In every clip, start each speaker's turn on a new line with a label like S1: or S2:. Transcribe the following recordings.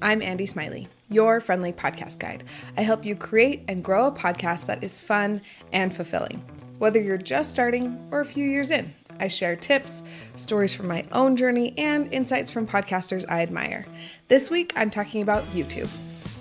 S1: I'm Andy Smiley, your friendly podcast guide. I help you create and grow a podcast that is fun and fulfilling. Whether you're just starting or a few years in, I share tips, stories from my own journey, and insights from podcasters I admire. This week, I'm talking about YouTube.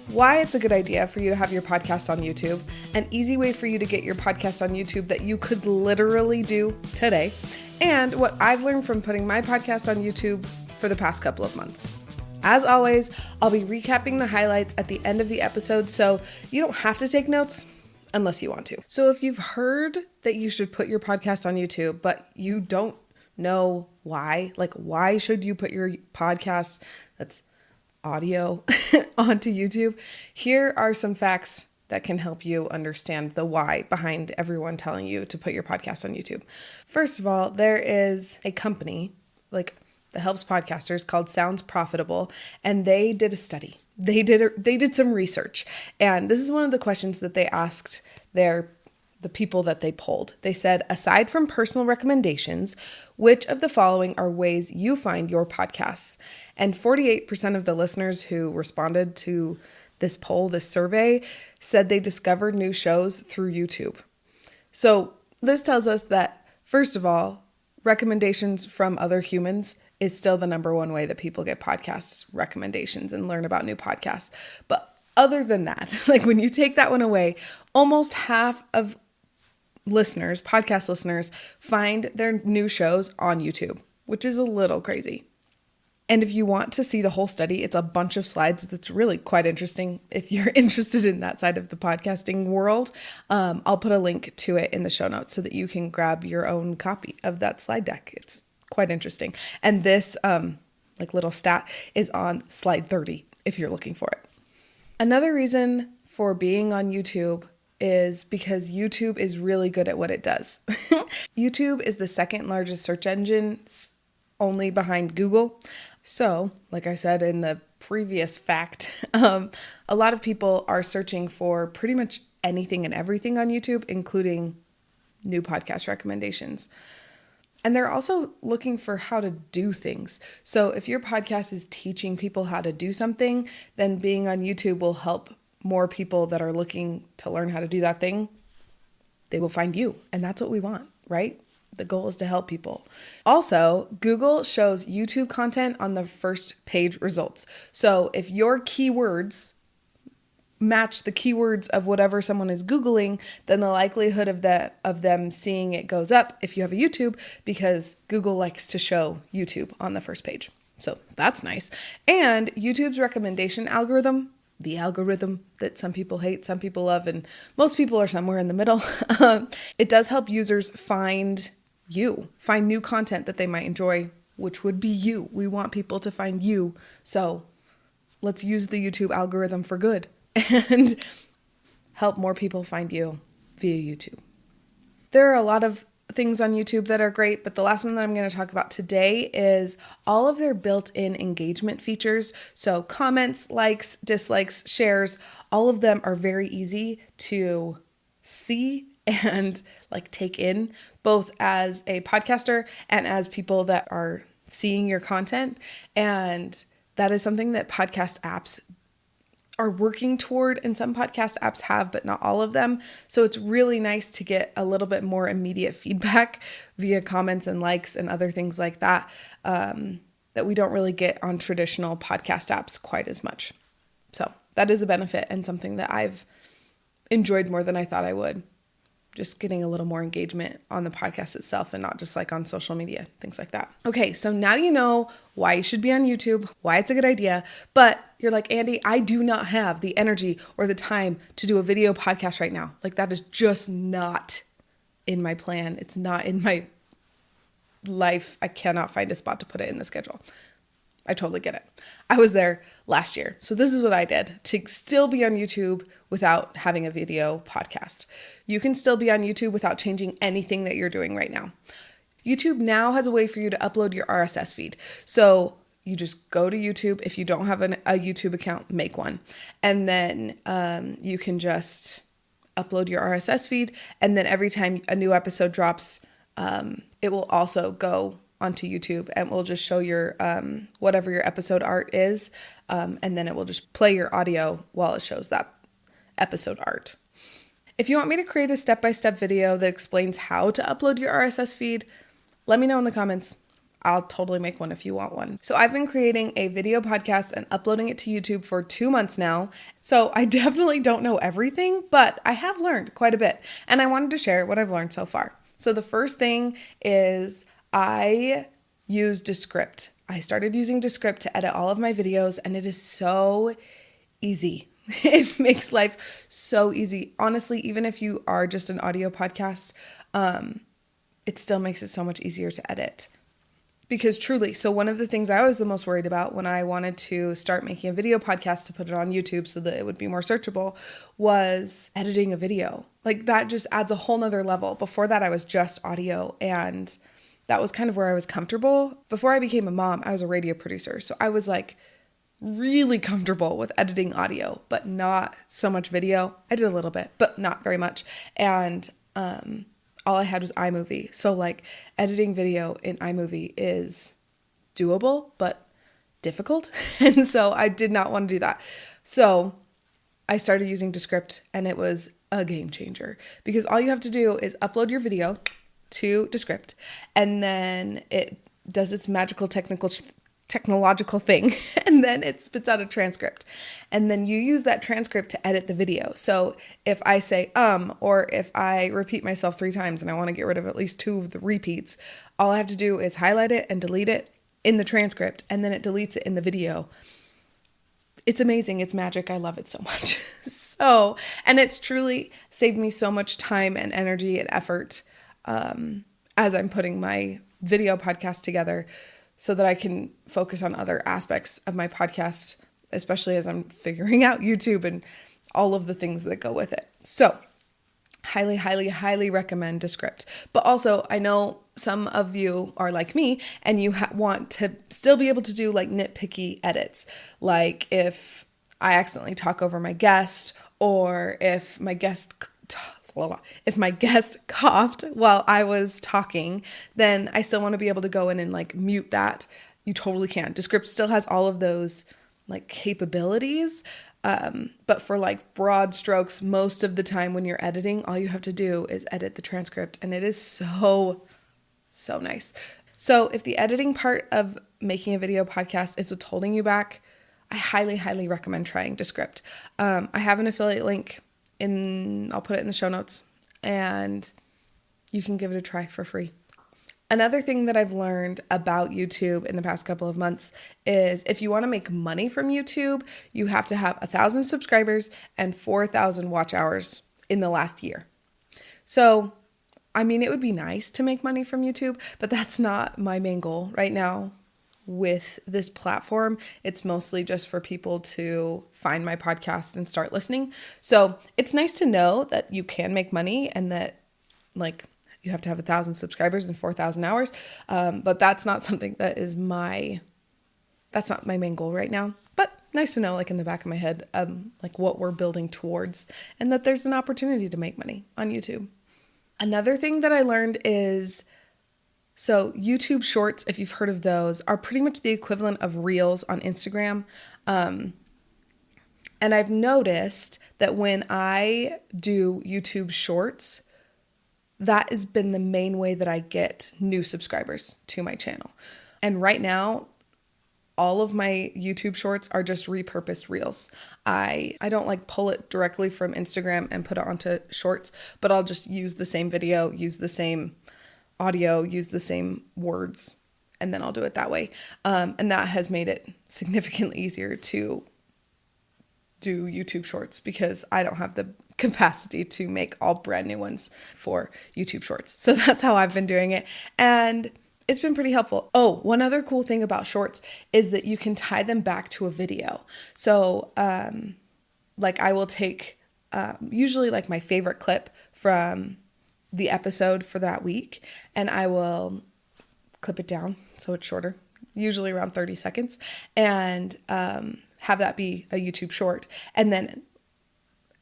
S1: Why it's a good idea for you to have your podcast on YouTube, an easy way for you to get your podcast on YouTube that you could literally do today, and what I've learned from putting my podcast on YouTube for the past couple of months. As always, I'll be recapping the highlights at the end of the episode, so you don't have to take notes unless you want to. So if you've heard that you should put your podcast on YouTube, but you don't know why, like why should you put your podcast that's audio onto YouTube? Here are some facts that can help you understand the why behind everyone telling you to put your podcast on YouTube. First of all, there is a company that helps podcasters called Sounds Profitable, and they did a study. They did some research, and this is one of the questions that they asked the people that they polled. They said, aside from personal recommendations, which of the following are ways you find your podcasts? And 48% of the listeners who responded to this poll, this survey, said they discovered new shows through YouTube. So this tells us that, first of all, recommendations from other humans is still the number one way that people get podcast recommendations and learn about new podcasts. But other than that, like when you take that one away, almost half of listeners, podcast listeners, find their new shows on YouTube, which is a little crazy. And if you want to see the whole study, it's a bunch of slides that's really quite interesting. If you're interested in that side of the podcasting world, I'll put a link to it in the show notes so that you can grab your own copy of that slide deck. It's quite interesting. And this little stat is on slide 30 if you're looking for it. Another reason for being on YouTube is because YouTube is really good at what it does. YouTube is the second largest search engine, only behind Google. So, like I said in the previous fact, a lot of people are searching for pretty much anything and everything on YouTube, including new podcast recommendations. And they're also looking for how to do things. So if your podcast is teaching people how to do something, then being on YouTube will help more people that are looking to learn how to do that thing. They will find you. And that's what we want, right? The goal is to help people. Also, Google shows YouTube content on the first page results. So if your keywords match the keywords of whatever someone is Googling, then the likelihood of them seeing it goes up if you have a YouTube, because Google likes to show YouTube on the first page. So that's nice. And YouTube's recommendation algorithm, the algorithm that some people hate, some people love, and most people are somewhere in the middle, it does help users find new content that they might enjoy, which would be you. We want people to find you. So let's use the YouTube algorithm for good and help more people find you via YouTube. There are a lot of things on YouTube that are great, but the last one that I'm going to talk about today is all of their built-in engagement features. So comments, likes, dislikes, shares, all of them are very easy to see and take in, both as a podcaster and as people that are seeing your content. And that is something that podcast apps are working toward, and some podcast apps have, but not all of them. So it's really nice to get a little bit more immediate feedback via comments and likes and other things like that, that we don't really get on traditional podcast apps quite as much. So that is a benefit and something that I've enjoyed more than I thought I would. Just getting a little more engagement on the podcast itself and not just on social media, things like that. Okay, so now you know why you should be on YouTube, why it's a good idea, but you're like, Andy, I do not have the energy or the time to do a video podcast right now. That is just not in my plan. It's not in my life. I cannot find a spot to put it in the schedule. I totally get it. I was there last year. So this is what I did to still be on YouTube without having a video podcast. You can still be on YouTube without changing anything that you're doing right now. YouTube now has a way for you to upload your RSS feed. So you just go to YouTube. If you don't have a YouTube account, make one. And then you can just upload your RSS feed. And then every time a new episode drops, it will also go onto YouTube, and we'll just show your whatever your episode art is, and then it will just play your audio while it shows that episode art. If you want me to create a step-by-step video that explains how to upload your RSS feed, let me know in the comments. I'll totally make one if you want one. So I've been creating a video podcast and uploading it to YouTube for 2 months now. So I definitely don't know everything, but I have learned quite a bit. And I wanted to share what I've learned so far. So the first thing is I use Descript. I started using Descript to edit all of my videos, and it is so easy. It makes life so easy. Honestly, even if you are just an audio podcast, it still makes it so much easier to edit. Because truly, so one of the things I was the most worried about when I wanted to start making a video podcast to put it on YouTube so that it would be more searchable was editing a video. Like that just adds a whole nother level. Before that, I was just audio, and that was kind of where I was comfortable. Before I became a mom, I was a radio producer. So I was like really comfortable with editing audio, but not so much video. I did a little bit, but not very much. And, all I had was iMovie. So like editing video in iMovie is doable, but difficult. And so I did not want to do that. So I started using Descript, and it was a game changer because all you have to do is upload your video to Descript, and then it does its magical technological thing, and then it spits out a transcript, and then you use that transcript to edit the video. So if I say or if I repeat myself 3 times and I want to get rid of at least 2 of the repeats, all I have to do is highlight it and delete it in the transcript, and then it deletes it in the video. It's amazing. It's magic. I love it so much. And it's truly saved me so much time and energy and effort as I'm putting my video podcast together, so that I can focus on other aspects of my podcast, especially as I'm figuring out YouTube and all of the things that go with it. So highly, highly, highly recommend Descript. But also, I know some of you are like me, and you want to still be able to do like nitpicky edits. Like if I accidentally talk over my guest, or if my guest coughed while I was talking, then I still want to be able to go in and like mute that. You totally can. Descript still has all of those like capabilities. But for like broad strokes, most of the time when you're editing, all you have to do is edit the transcript, and it is so nice. So if the editing part of making a video podcast is what's holding you back, I highly, highly recommend trying Descript. I have an affiliate link I'll put it in the show notes, and you can give it a try for free. Another thing that I've learned about YouTube in the past couple of months is if you want to make money from YouTube, you have to have 1,000 subscribers and 4,000 watch hours in the last year. So, I mean, it would be nice to make money from YouTube, but that's not my main goal right now. With this platform, it's mostly just for people to find my podcast and start listening. So it's nice to know that you can make money, and that like you have to have 1,000 subscribers and 4,000 hours. But that's not something that's not my main goal right now. But nice to know, like in the back of my head, like what we're building towards, and that there's an opportunity to make money on YouTube. Another thing that I learned is, so YouTube Shorts, if you've heard of those, are pretty much the equivalent of Reels on Instagram. And I've noticed that when I do YouTube Shorts, that has been the main way that I get new subscribers to my channel. And right now, all of my YouTube Shorts are just repurposed Reels. I don't like pull it directly from Instagram and put it onto Shorts, but I'll just use the same video, use the same audio, use the same words, and then I'll do it that way. And that has made it significantly easier to do YouTube Shorts because I don't have the capacity to make all brand new ones for YouTube Shorts. So that's how I've been doing it. And it's been pretty helpful. Oh, one other cool thing about Shorts is that you can tie them back to a video. So like I will take usually like my favorite clip from the episode for that week, and I will clip it down so it's shorter, usually around 30 seconds, and have that be a YouTube short. And then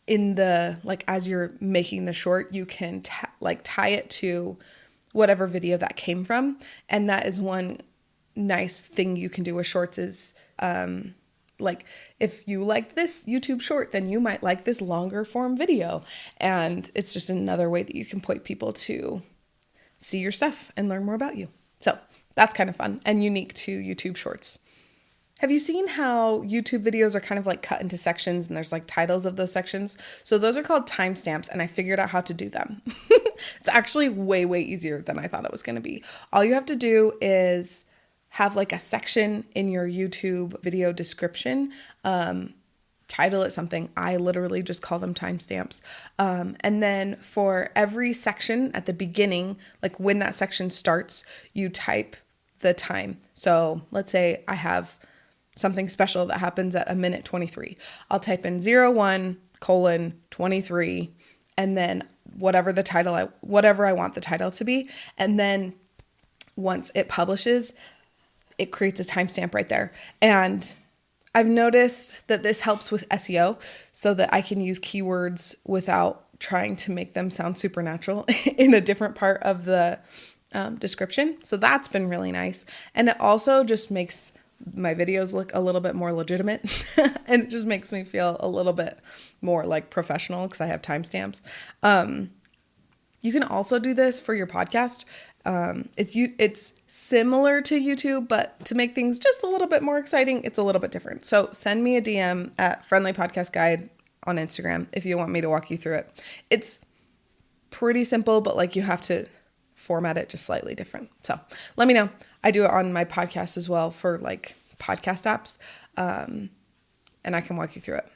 S1: in the, like, as you're making the short, you can tie it to whatever video that came from. And that is one nice thing you can do with shorts is like if you like this YouTube short, then you might like this longer form video. And it's just another way that you can point people to see your stuff and learn more about you. So that's kind of fun and unique to YouTube shorts. Have you seen how YouTube videos are kind of like cut into sections and there's like titles of those sections? So those are called timestamps, and I figured out how to do them. It's actually way, way easier than I thought it was going to be. All you have to do is have like a section in your YouTube video description, title it something. I literally just call them timestamps. And then for every section at the beginning, like when that section starts, you type the time. So let's say I have something special that happens at a minute 23. I'll type in 01:23 and then whatever I want the title to be. And then once it publishes, it creates a timestamp right there. And I've noticed that this helps with SEO so that I can use keywords without trying to make them sound supernatural in a different part of the description. So that's been really nice. And it also just makes my videos look a little bit more legitimate and it just makes me feel a little bit more like professional because I have timestamps. You can also do this for your podcast. It's similar to YouTube, but to make things just a little bit more exciting, it's a little bit different. So send me a DM at Friendly Podcast Guide on Instagram if you want me to walk you through it. It's pretty simple, but like you have to format it just slightly different. So let me know. I do it on my podcast as well for like podcast apps. And I can walk you through it.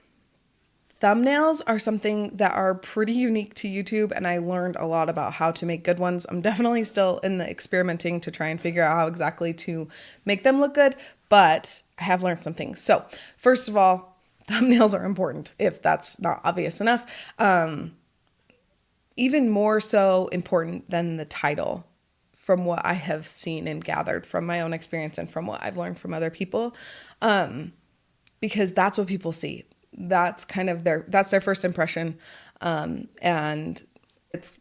S1: Thumbnails are something that are pretty unique to YouTube, and I learned a lot about how to make good ones. I'm definitely still in the experimenting to try and figure out how exactly to make them look good, but I have learned some things. So first of all, thumbnails are important if that's not obvious enough. Even more so important than the title from what I have seen and gathered from my own experience and from what I've learned from other people, because that's what people see. That's kind of that's their first impression. And it's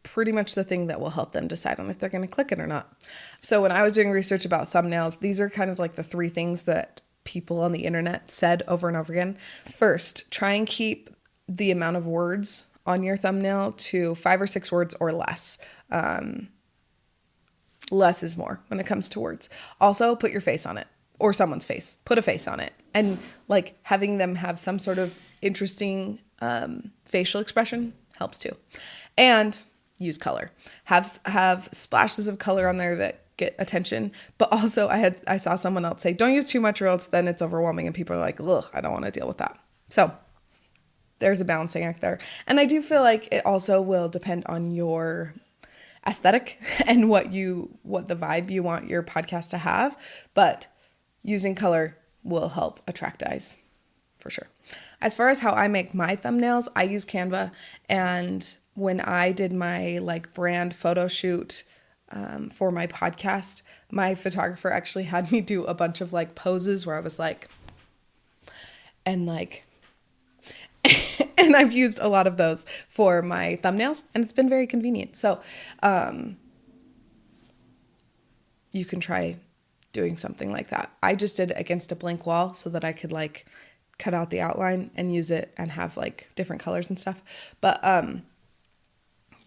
S1: pretty much the thing that will help them decide on if they're going to click it or not. So when I was doing research about thumbnails, these are kind of like the 3 things that people on the internet said over and over again. First, try and keep the amount of words on your thumbnail to 5 or 6 words or less. Less is more when it comes to words. Also, put your face on it. Or someone's face, put a face on it. And like having them have some sort of interesting facial expression helps too. And use color. Have splashes of color on there that get attention. But also I saw someone else say, don't use too much or else then it's overwhelming. And people are like, ugh, I don't want to deal with that. So there's a balancing act there. And I do feel like it also will depend on your aesthetic and what the vibe you want your podcast to have. But using color will help attract eyes for sure. As far as how I make my thumbnails, I use Canva. And when I did my like brand photo shoot for my podcast, my photographer actually had me do a bunch of like poses where I was like, and like, and I've used a lot of those for my thumbnails and it's been very convenient. So you can try doing something like that. I just did it against a blank wall so that I could like cut out the outline and use it and have like different colors and stuff. But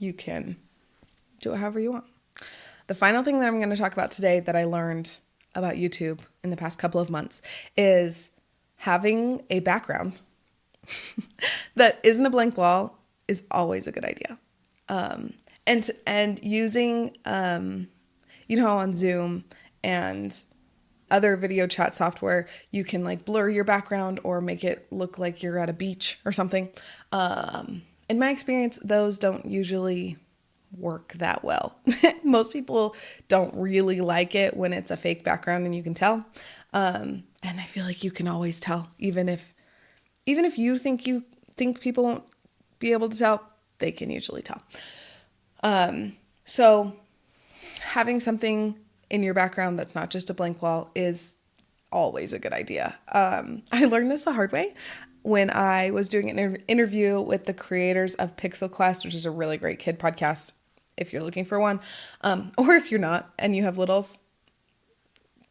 S1: you can do it however you want. The final thing that I'm going to talk about today that I learned about YouTube in the past couple of months is having a background that isn't a blank wall is always a good idea. And using, you know how on Zoom and other video chat software, you can like blur your background or make it look like you're at a beach or something. In my experience, those don't usually work that well. Most people don't really like it when it's a fake background and you can tell. And I feel like you can always tell, even if you think people won't be able to tell, they can usually tell. So having something in your background that's not just a blank wall is always a good idea. I learned this the hard way when I was doing an interview with the creators of Pixel Quest, which is a really great kid podcast. if you're looking for one. Or if you're not and you have littles,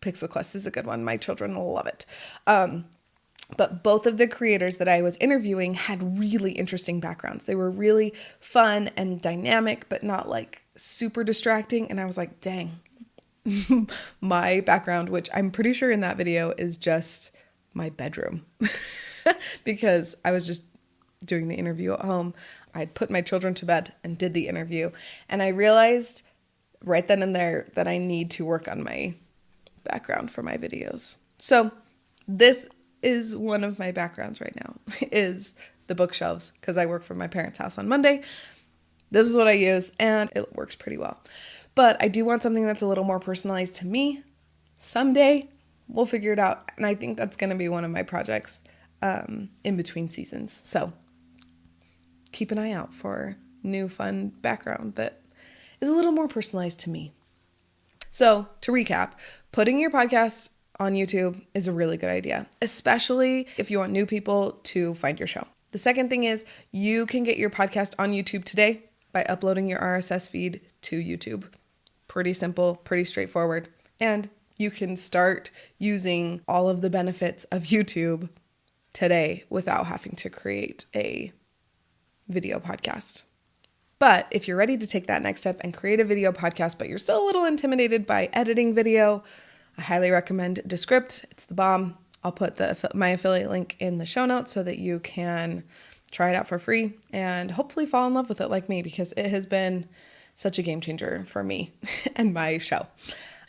S1: Pixel Quest is a good one. My children will love it. But both of the creators that I was interviewing had really interesting backgrounds. They were really fun and dynamic, but not like super distracting. And I was like, dang, my background, which I'm pretty sure in that video is just my bedroom because I was just doing the interview at home. I'd put my children to bed and did the interview. And I realized right then and there that I need to work on my background for my videos. So this is one of my backgrounds right now is the bookshelves because I work from my parents' house on Monday. This is what I use and it works pretty well. But I do want something that's a little more personalized to me. Someday we'll figure it out. And I think that's going to be one of my projects in between seasons. So keep an eye out for new fun background that is a little more personalized to me. So to recap, putting your podcast on YouTube is a really good idea, especially if you want new people to find your show. The second thing is you can get your podcast on YouTube today by uploading your RSS feed to YouTube. Pretty simple, pretty straightforward. And you can start using all of the benefits of YouTube today without having to create a video podcast. But if you're ready to take that next step and create a video podcast, but you're still a little intimidated by editing video, I highly recommend Descript. It's the bomb. I'll put my affiliate link in the show notes so that you can try it out for free and hopefully fall in love with it like me because it has been such a game changer for me and my show.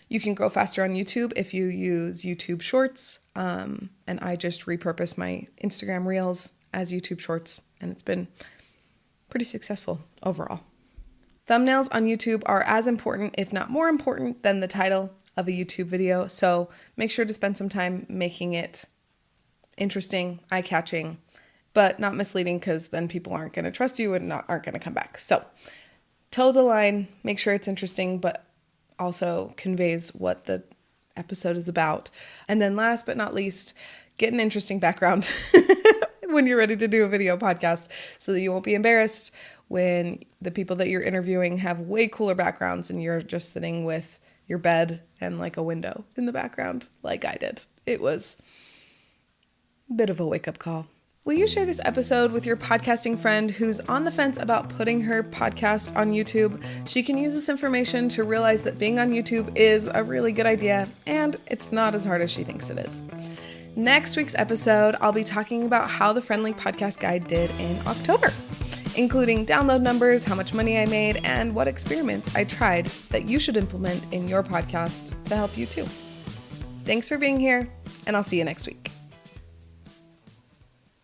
S1: You can grow faster on YouTube if you use YouTube Shorts. And I just repurpose my Instagram Reels as YouTube Shorts and it's been pretty successful overall. Thumbnails on YouTube are as important, if not more important, than the title of a YouTube video. So make sure to spend some time making it interesting, eye-catching, but not misleading because then people aren't going to trust you and aren't going to come back. So toe the line, make sure it's interesting, but also conveys what the episode is about. And then last but not least, get an interesting background when you're ready to do a video podcast so that you won't be embarrassed when the people that you're interviewing have way cooler backgrounds and you're just sitting with your bed and like a window in the background like I did. It was a bit of a wake-up call. Will you share this episode with your podcasting friend who's on the fence about putting her podcast on YouTube? She can use this information to realize that being on YouTube is a really good idea and it's not as hard as she thinks it is. Next week's episode, I'll be talking about how the Friendly Podcast Guide did in October, including download numbers, how much money I made, and what experiments I tried that you should implement in your podcast to help you too. Thanks for being here, and I'll see you next week.